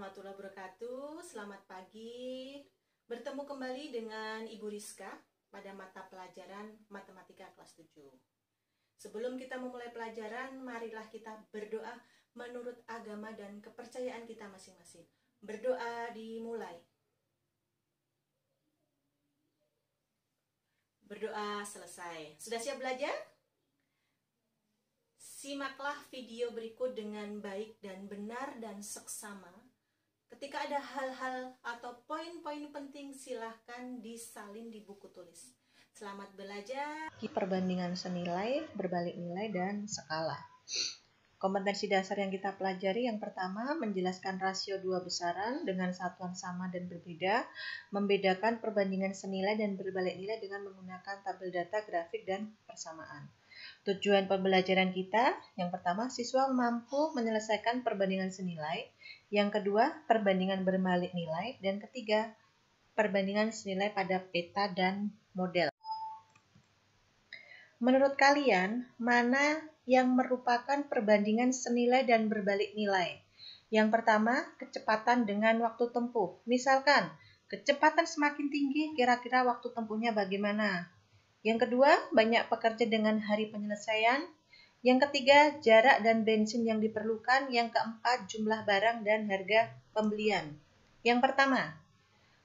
warahmatullahi wabarakatuh. Selamat pagi. Bertemu kembali dengan Ibu Rizka pada mata pelajaran Matematika kelas 7. Sebelum kita memulai pelajaran, marilah kita berdoa menurut agama dan kepercayaan kita masing-masing. Berdoa dimulai. Berdoa selesai. Sudah siap belajar? Simaklah video berikut dengan baik dan benar dan seksama. Ketika ada hal-hal atau poin-poin penting, silahkan disalin di buku tulis. Selamat belajar. Perbandingan senilai, berbalik nilai, dan skala. Kompetensi dasar yang kita pelajari yang pertama, menjelaskan rasio dua besaran dengan satuan sama dan berbeda, membedakan perbandingan senilai dan berbalik nilai dengan menggunakan tabel data, grafik, dan persamaan. Tujuan pembelajaran kita, yang pertama, siswa mampu menyelesaikan perbandingan senilai, yang kedua, perbandingan berbalik nilai, dan ketiga, perbandingan senilai pada peta dan model. Menurut kalian, mana yang merupakan perbandingan senilai dan berbalik nilai? Yang pertama, kecepatan dengan waktu tempuh. Misalkan, kecepatan semakin tinggi, kira-kira waktu tempuhnya bagaimana? Yang kedua, banyak pekerja dengan hari penyelesaian. Yang ketiga, jarak dan bensin yang diperlukan. Yang keempat, jumlah barang dan harga pembelian. Yang pertama,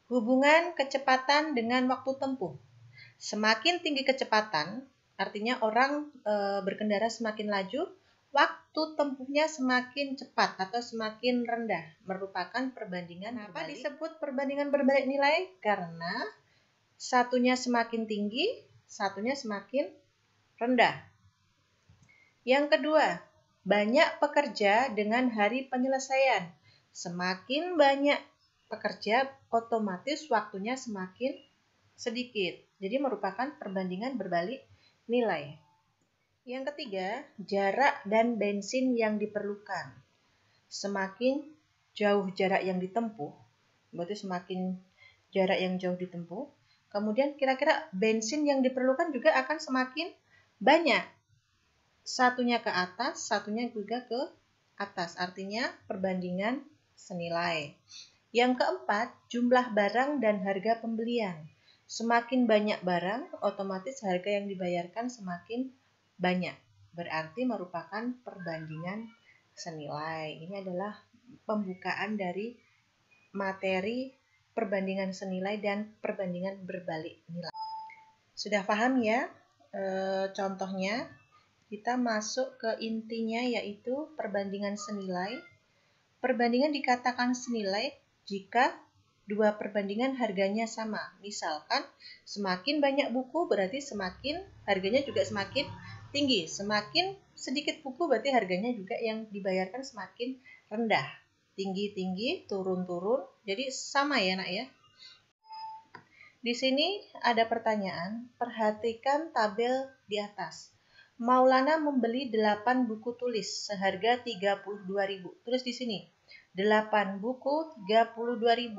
hubungan kecepatan dengan waktu tempuh. Semakin tinggi kecepatan, artinya orang berkendara semakin laju, waktu tempuhnya semakin cepat atau semakin rendah, merupakan perbandingan berbalik. Kenapa disebut perbandingan berbalik nilai? Karena satunya semakin tinggi, satunya semakin rendah. Yang kedua, banyak pekerja dengan hari penyelesaian. Semakin banyak pekerja, otomatis waktunya semakin sedikit. Jadi merupakan perbandingan berbalik nilai. Yang ketiga, jarak dan bensin yang diperlukan. Semakin jauh jarak yang ditempuh, berarti semakin jarak yang jauh ditempuh, kemudian kira-kira bensin yang diperlukan juga akan semakin banyak. Satunya ke atas, satunya juga ke atas, artinya perbandingan senilai. Yang keempat, jumlah barang dan harga pembelian. Semakin banyak barang, otomatis harga yang dibayarkan semakin banyak. Berarti merupakan perbandingan senilai. Ini adalah pembukaan dari materi perbandingan senilai dan perbandingan berbalik nilai. Sudah paham ya? Contohnya, kita masuk ke intinya, yaitu perbandingan senilai. Perbandingan dikatakan senilai jika dua perbandingan harganya sama. Misalkan semakin banyak buku berarti semakin harganya juga semakin tinggi. Semakin sedikit buku berarti harganya juga yang dibayarkan semakin rendah. Tinggi-tinggi, turun-turun. Jadi sama ya nak ya. Di sini ada pertanyaan, perhatikan tabel di atas. Maulana membeli 8 buku tulis seharga 32.000. Tulis di sini. 8 buku 32.000.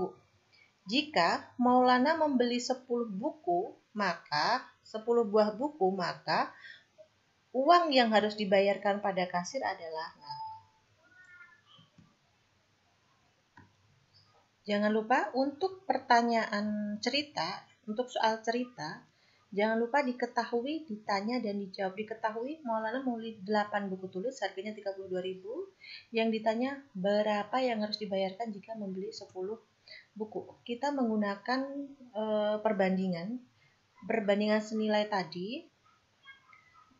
Jika Maulana membeli 10 buku, maka 10 buah buku, maka uang yang harus dibayarkan pada kasir adalah. Jangan lupa untuk pertanyaan cerita, untuk soal cerita, jangan lupa diketahui, ditanya dan dijawab. Diketahui Maulana membeli 8 buku tulis harganya 32.000. Yang ditanya berapa yang harus dibayarkan jika membeli 10 buku. Kita menggunakan perbandingan senilai tadi.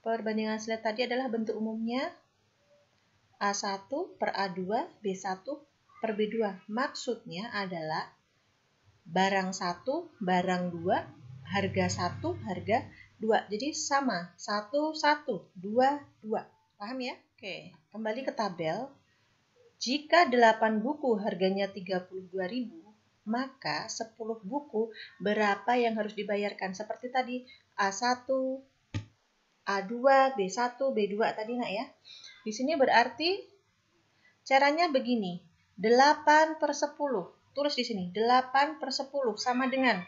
Perbandingan senilai tadi adalah bentuk umumnya A1 per A2, B1 per B2. Maksudnya adalah barang 1, barang 2, harga 1, harga 2. Jadi sama, 1, 1, 2, 2. Paham ya? Oke, kembali ke tabel. Jika 8 buku harganya 32.000, maka 10 buku berapa yang harus dibayarkan? Seperti tadi, A1, A2, B1, B2 tadi nak ya. Di sini berarti caranya begini. 8 per 10. Tulis di sini. 8 per 10 sama dengan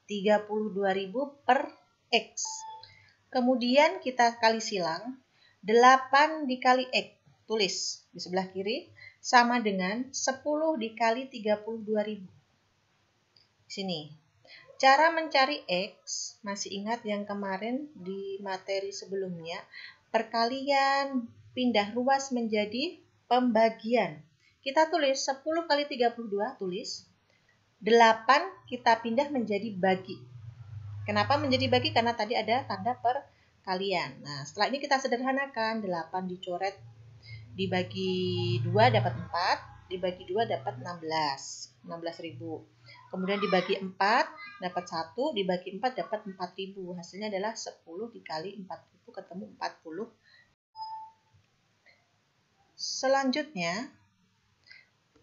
32.000 per X. Kemudian kita kali silang. 8 dikali X. Tulis di sebelah kiri. sama dengan 10 dikali 32.000. Sini. Cara mencari X, masih ingat yang kemarin di materi sebelumnya, perkalian pindah ruas menjadi pembagian. Kita tulis 10 kali 32, tulis. 8 kita pindah menjadi bagi. Kenapa menjadi bagi? Karena tadi ada tanda perkalian. Nah, setelah ini kita sederhanakan. 8 dicoret, dibagi 2 dapat 4, dibagi 2 dapat 16.000. Kemudian dibagi 4 dapat 1, dibagi 4 dapat 4.000. Hasilnya adalah 10 dikali 4.000 ketemu 40. Selanjutnya,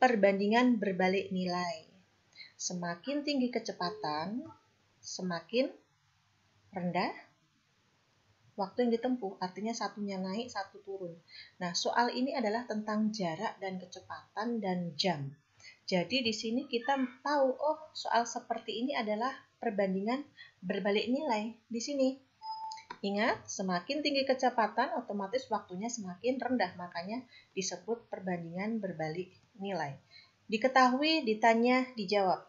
perbandingan berbalik nilai. Semakin tinggi kecepatan, semakin rendah waktu yang ditempuh, artinya satunya naik, satu turun. Nah, soal ini adalah tentang jarak dan kecepatan dan jam. Jadi di sini kita tahu, oh soal seperti ini adalah perbandingan berbalik nilai. Di sini, ingat, semakin tinggi kecepatan otomatis waktunya semakin rendah, makanya disebut perbandingan berbalik nilai. Diketahui, ditanya, dijawab.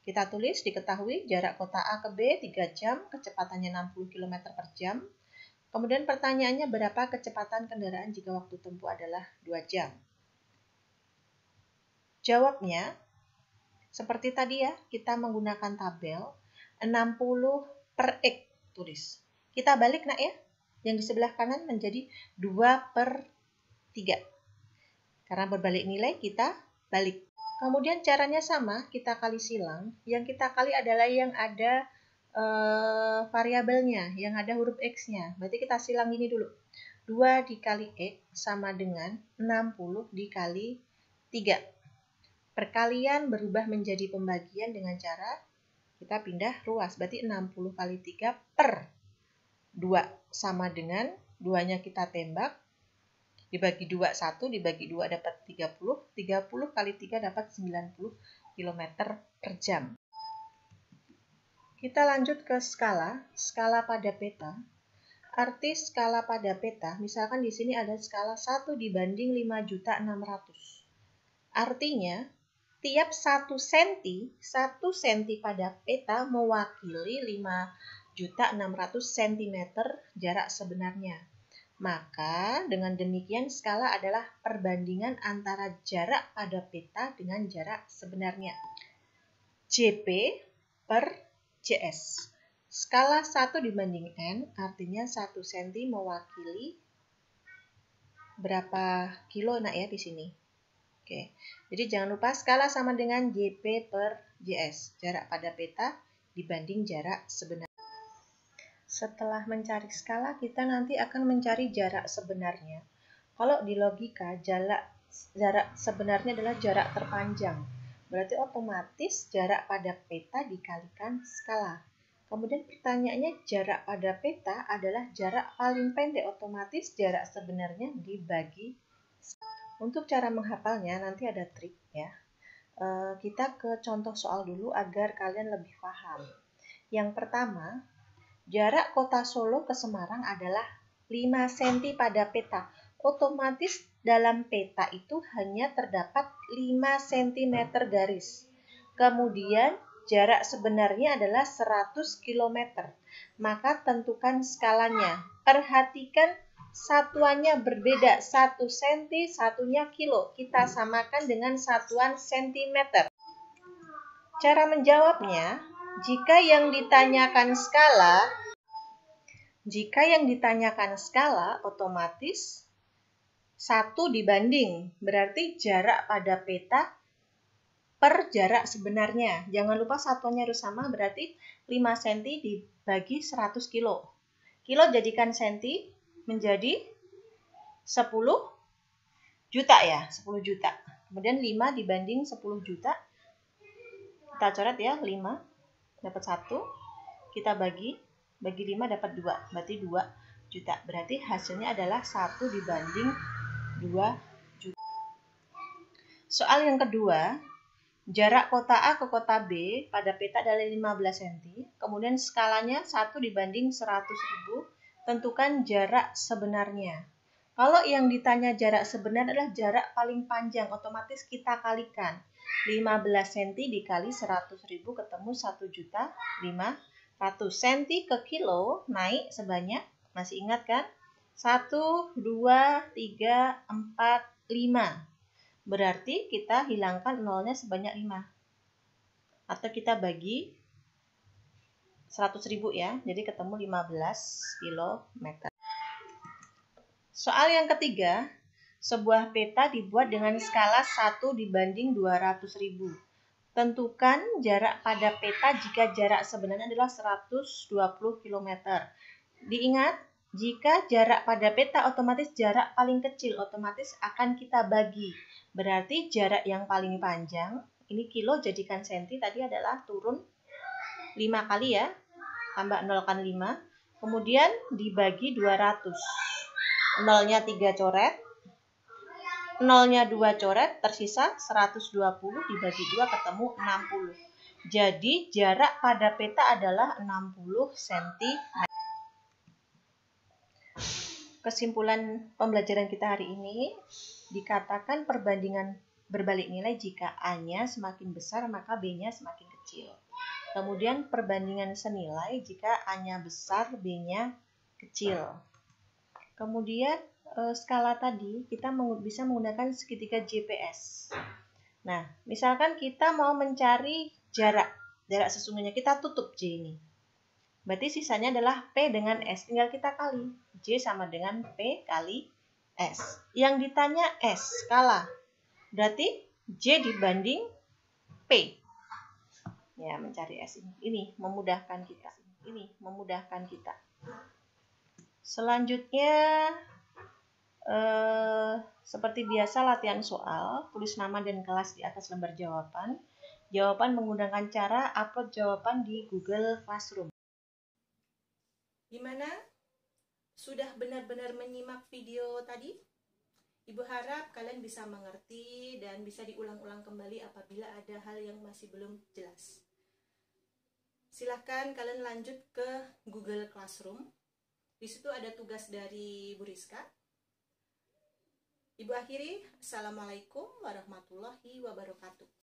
Kita tulis, diketahui jarak kota A ke B 3 jam, kecepatannya 60 km per jam. Kemudian pertanyaannya, berapa kecepatan kendaraan jika waktu tempuh adalah 2 jam? Jawabnya, seperti tadi ya, kita menggunakan tabel 60 per X, tulis. Kita balik nak ya, yang di sebelah kanan menjadi 2 per 3. Karena berbalik nilai, kita balik. Kemudian caranya sama, kita kali silang. Yang kita kali adalah yang ada variabelnya, yang ada huruf X-nya. Berarti kita silang ini dulu. 2 dikali X sama dengan 60 dikali 3. Perkalian berubah menjadi pembagian dengan cara kita pindah ruas. Berarti 60 kali 3 per 2 sama dengan 2-nya kita tembak. Dibagi 2, 1, dibagi 2 dapat 30. 30 kali 3 dapat 90 km per jam. Kita lanjut ke skala. Skala pada peta. Arti skala pada peta, misalkan di sini ada skala 1 dibanding 5.600.000. Artinya, tiap 1 cm pada peta mewakili 5.600.000 cm jarak sebenarnya. Maka dengan demikian skala adalah perbandingan antara jarak pada peta dengan jarak sebenarnya. JP per JS. Skala 1 dibanding N artinya 1 cm mewakili berapa kilo nak ya di sini. Oke, jadi jangan lupa skala sama dengan JP per JS, jarak pada peta dibanding jarak sebenarnya. Setelah mencari skala, kita nanti akan mencari jarak sebenarnya. Kalau di logika, jarak sebenarnya adalah jarak terpanjang. Berarti otomatis jarak pada peta dikalikan skala. Kemudian pertanyaannya, jarak pada peta adalah jarak paling pendek, otomatis jarak sebenarnya dibagi skala. Untuk cara menghafalnya nanti ada trik ya. Kita ke contoh soal dulu agar kalian lebih paham. Yang pertama, jarak kota Solo ke Semarang adalah 5 cm pada peta. Otomatis dalam peta itu hanya terdapat 5 cm garis. Kemudian jarak sebenarnya adalah 100 km. Maka tentukan skalanya. Perhatikan satuannya berbeda, 1 cm, satunya kilo. Kita samakan dengan satuan cm. Cara menjawabnya, jika yang ditanyakan skala, otomatis 1 dibanding, berarti jarak pada peta per jarak sebenarnya. Jangan lupa satuannya harus sama, berarti 5 cm dibagi 100 kilo. Kilo jadikan cm, menjadi 10 juta ya, 10 juta. Kemudian 5 dibanding 10 juta, kita coret ya, 5 dapat 1, kita bagi 5 dapat 2, berarti 2 juta. Berarti hasilnya adalah 1 dibanding 2 juta. Soal yang kedua, jarak kota A ke kota B pada peta adalah 15 cm, kemudian skalanya 1 dibanding 100.000, tentukan jarak sebenarnya. Kalau yang ditanya jarak sebenarnya adalah jarak paling panjang, otomatis kita kalikan. 15 cm dikali 100.000 ketemu 1.500.000. Cm ke kilo naik sebanyak, masih ingat kan? 1, 2, 3, 4, 5. Berarti kita hilangkan nolnya sebanyak 5. Atau kita bagi 100.000 ya, jadi ketemu 15 km. Soal yang ketiga, sebuah peta dibuat dengan skala 1/200.000. Tentukan jarak pada peta jika jarak sebenarnya adalah 120 km. Diingat, jika jarak pada peta otomatis jarak paling kecil, otomatis akan kita bagi. Berarti jarak yang paling panjang, ini kilo jadikan senti, tadi adalah turun 5 kali ya, tambah 0 kan 5, kemudian dibagi 200. Nolnya 3 coret, nolnya 2 coret, tersisa 120 dibagi 2 ketemu 60. Jadi jarak pada peta adalah 60 cm. Kesimpulan pembelajaran kita hari ini, dikatakan perbandingan berbalik nilai jika A-nya semakin besar maka B-nya semakin kecil. Kemudian perbandingan senilai jika A-nya besar, B-nya kecil. Kemudian skala tadi kita bisa menggunakan segitiga JPS. Nah, misalkan kita mau mencari jarak sesungguhnya, kita tutup J ini. Berarti sisanya adalah P dengan S, tinggal kita kali. J sama dengan P kali S. Yang ditanya S, skala. Berarti J dibanding P. Ya, mencari S ini. Ini memudahkan kita. Selanjutnya, seperti biasa latihan soal, tulis nama dan kelas di atas lembar jawaban. Jawaban menggunakan cara upload jawaban di Google Classroom. Gimana? Sudah benar-benar menyimak video tadi? Ibu harap kalian bisa mengerti dan bisa diulang-ulang kembali apabila ada hal yang masih belum jelas. Silahkan kalian lanjut ke Google Classroom. Di situ ada tugas dari Bu Rizka. Ibu akhiri, Assalamualaikum warahmatullahi wabarakatuh.